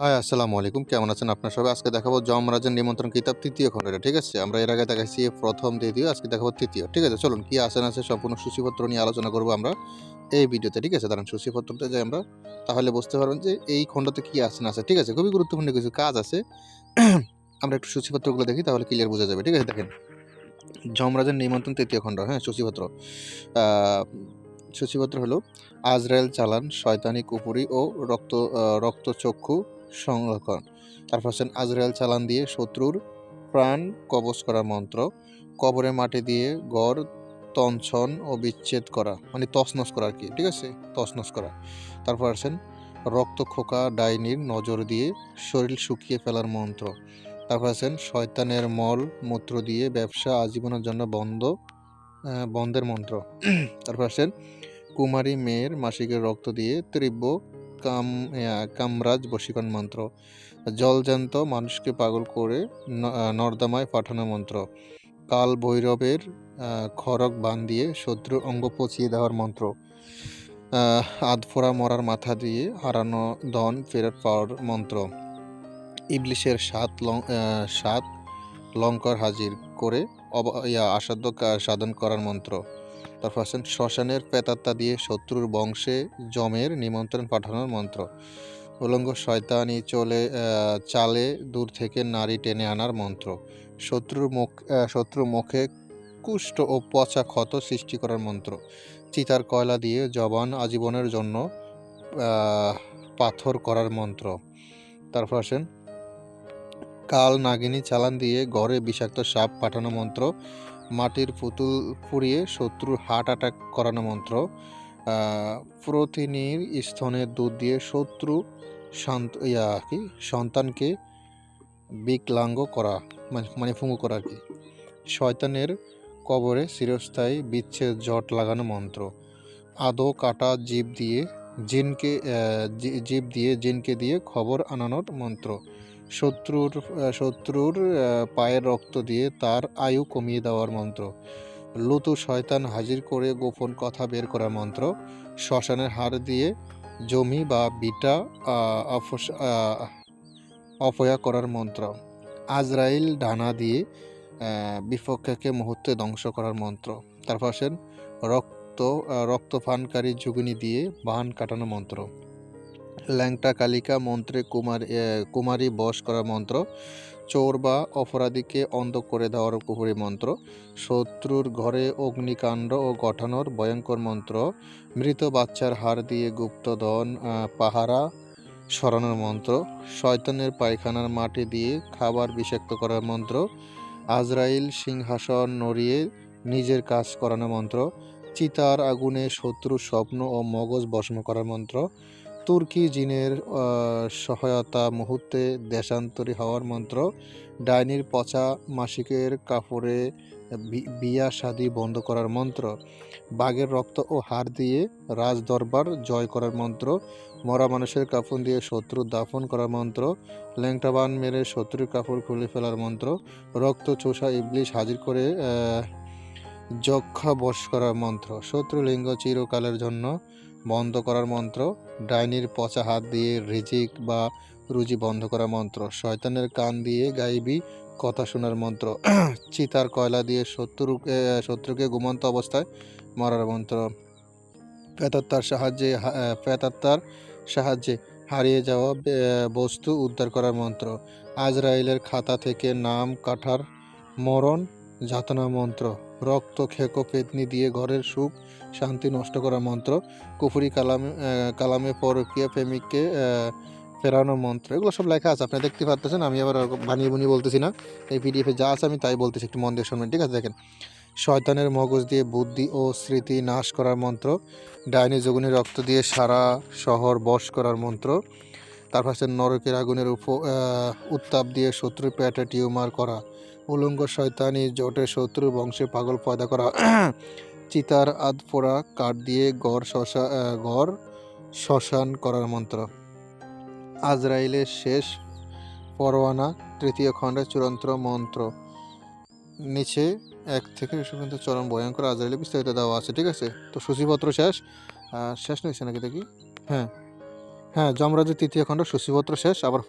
High, আসসালামু আলাইকুম। কেমন আছেন আপনারা সবাই? আজকে দেখাবো যমরাজের নিমন্ত্রণ কিতাব ৩য় খণ্ডটা, ঠিক আছে? আমরা এর আগে দেখাইছি ১ম, ২য়, আজকে দেখাবো ৩য়, ঠিক আছে? চলুন কি আছে না আছে সম্পূর্ণ সূচিপত্র নিয়ে আলোচনা করব আমরা এই ভিডিওতে, ঠিক আছে? দাঁড়ান সূচিপত্রতে যাই আমরা, তাহলে বুঝতে পারবেন যে এই খণ্ডতে কি আছে না আছে, ঠিক আছে? খুবই গুরুত্বপূর্ণ কিছু কাজ আছে। আমরা একটু সূচিপত্রগুলো দেখি তাহলে ক্লিয়ার বোঝা যাবে, ঠিক আছে? দেখেন, যমরাজের নিমন্ত্রণ ৩য় খণ্ড, হ্যাঁ? সূচিপত্র। আ সূচিপত্র হলো আজরাইল চালান, শয়তানি কুফরি ও রক্তচক্ষু সংরক্ষণ। তারপর হচ্ছেন আজরাইল চালান দিয়ে শত্রুর প্রাণ কবজ করার মন্ত্র, কবরের মাটি দিয়ে গড় তঞ্চন ও বিচ্ছেদ করা, মানে তছনছ করা আরকি, ঠিক আছে? তছনছ করা। তারপর আছেন রক্তখোকা ডাইনির নজর দিয়ে শরীর শুকিয়ে ফেলার মন্ত্র। তারপর আছেন শয়তানের মল মূত্র দিয়ে ব্যবসা আজীবনের জন্য বন্ধের মন্ত্র। তারপর আসেন কুমারী মেয়ের মাসিকের রক্ত দিয়ে তীব্র কামরাজ বশীকরণ মন্ত্র। জলজ্যান্ত মানুষকে পাগল করে নর্দমায় পাঠানো মন্ত্র। কাল ভৈরবের খড়গ বান দিয়ে শত্রুর অঙ্গ পচিয়ে দেওয়ার মন্ত্র। আধফোড়া মরার মাথা দিয়ে হারানো ধন ফেরত পাওয়ার মন্ত্র। ইবলিশের সাত লঙ্কার হাজির করে অসাধ্য সাধন করার মন্ত্র। তারপর আছেন শ্মশানের প্রেতাত্মা দিয়ে শত্রুর বংশে যমের নিমন্ত্রণ পাঠানোর মন্ত্র। উলঙ্গ শয়তানি চালে দূর থেকে নারী টেনে আনার মন্ত্র। শত্রুর মুখে কুষ্ঠ ও পচা ক্ষত সৃষ্টি করার মন্ত্র। চিতার কয়লা দিয়ে জবান আজীবনের জন্য পাথর করার মন্ত্র। তারপর আসেন কাল নাগিনী চালান দিয়ে গড়ে বিষাক্ত সাপ পাঠানো মন্ত্র। মাটির পুতুল পুড়িয়ে শত্রুর হার্ট অ্যাটাক করানো মন্ত্র। প্রতিনির স্তনের দুধ দিয়ে শত্রু সন্তানকে বিকলাঙ্গ করা, মানে ফুঙ্গু করা আর কি। শয়তানের কবরে চিরস্থায়ী বিচ্ছেদ জট লাগানো মন্ত্র। আদো কাটা জীব দিয়ে জিনকে দিয়ে খবর আনানোর মন্ত্র। শত্রুর পায়ের রক্ত দিয়ে তার আয়ু কমিয়ে দেওয়ার মন্ত্র। লুতু শয়তান হাজির করে গোপন কথা বের করার মন্ত্র। শ্মশানের হাড় দিয়ে জমি বা বিটা অপয়া করার মন্ত্র। আজরাইল ডানা দিয়ে বিপক্ষকে মুহূর্তে ধ্বংস করার মন্ত্র। তারপর আসেন রক্তপানকারী যুগিনী দিয়ে বান কাটানো মন্ত্র। ল্যাংটা কালিকা মন্ত্রে কুমারী বশ করার মন্ত্র। চোর বা অপরাধীকে অন্ধ করে দেওয়ার কুহুরি মন্ত্র। শত্রুর ঘরে অগ্নিকাণ্ড ও গঠানোর ভয়ঙ্কর মন্ত্র। মৃত বাচ্চার হাড় দিয়ে গুপ্তধন পাহারা সরানোর মন্ত্র। শয়তানের পায়খানার মাটি দিয়ে খাবার বিষাক্ত করার মন্ত্র। আজরাইল সিংহাসন নড়িয়ে নিজের কাজ করানোর মন্ত্র। চিতার আগুনে শত্রুর স্বপ্ন ও মগজ ভস্ম করার মন্ত্র। তুর্কি জিনের সহায়তা মুহূর্তে দেশান্তরী হওয়ার মন্ত্র। ডাইনির পচা মাসিকের কাপড়ে বিয়া শাদি বন্ধ করার মন্ত্র। বাঘের রক্ত ও হাড় দিয়ে রাজদরবার জয় করার মন্ত্র। মরা মানুষের কাফন দিয়ে শত্রু দাফন করার মন্ত্র। ল্যাংটা বান মেরে শত্রুর কাপড় খুলে ফেলার মন্ত্র। রক্ত চোষা ইবলিশ হাজির করে যক্ষা বশ করার মন্ত্র। শত্রুলিঙ্গ চিরকালের জন্য বন্ধ করার মন্ত্র। ডাইনির পচা হাত দিয়ে রিজিক বা রুজি বন্ধ করার মন্ত্র। শয়তানের কান দিয়ে গাইবি কথা শোনার মন্ত্র। চিতার কয়লা দিয়ে শত্রুকে ঘুমন্ত অবস্থায় মারার মন্ত্র। প্রেতাত্মার সাহায্যে হারিয়ে যাওয়া বস্তু উদ্ধার করার মন্ত্র। আজরাইলের খাতা থেকে নাম কাটার মরণ যাতনা মন্ত্র। রক্ত খেকো পেতনি দিয়ে ঘরের সুখ শান্তি নষ্ট করার মন্ত্র। কুফরি কালামে পরকীয়া প্রেমিককে ফেরানোর মন্ত্র। এগুলো সব লেখা আছে, আপনি দেখতে পাচ্ছেন। আমি আবার বানিয়ে বুনিয়ে বলতেছি না, এই পিডিএফে যা আছে আমি তাই বলতেছি, একটু মন দিয়ে শুনবেন, ঠিক আছে? দেখেন, শয়তানের মগজ দিয়ে বুদ্ধি ও স্মৃতি নাশ করার মন্ত্র। ডাইনি যোগুনি রক্ত দিয়ে সারা শহর বশ করার মন্ত্র। তারপর হচ্ছে নরকের আগুনের উত্তাপ দিয়ে শত্রুর পেটে টিউমার করা। উলঙ্গ শয়তানি জোটে শত্রুর বংশে পাগল পয়দা করা। চিতার আধপোড়া কাঠ দিয়ে গড় শ্মশান করার মন্ত্র। আজরাইলের শেষ পরোয়ানা 3য় খণ্ডের চূড়ান্ত মন্ত্র। নিচে 1 থেকে পর্যন্ত চরম ভয়ঙ্কর আজরাইলে বিস্তারিত দেওয়া আছে, ঠিক আছে? তো সূচিপত্র শেষ নিয়েছে নাকি দেখি। হ্যাঁ, যমরাজের 3য় খণ্ড সূচিপত্র শেষ। আবার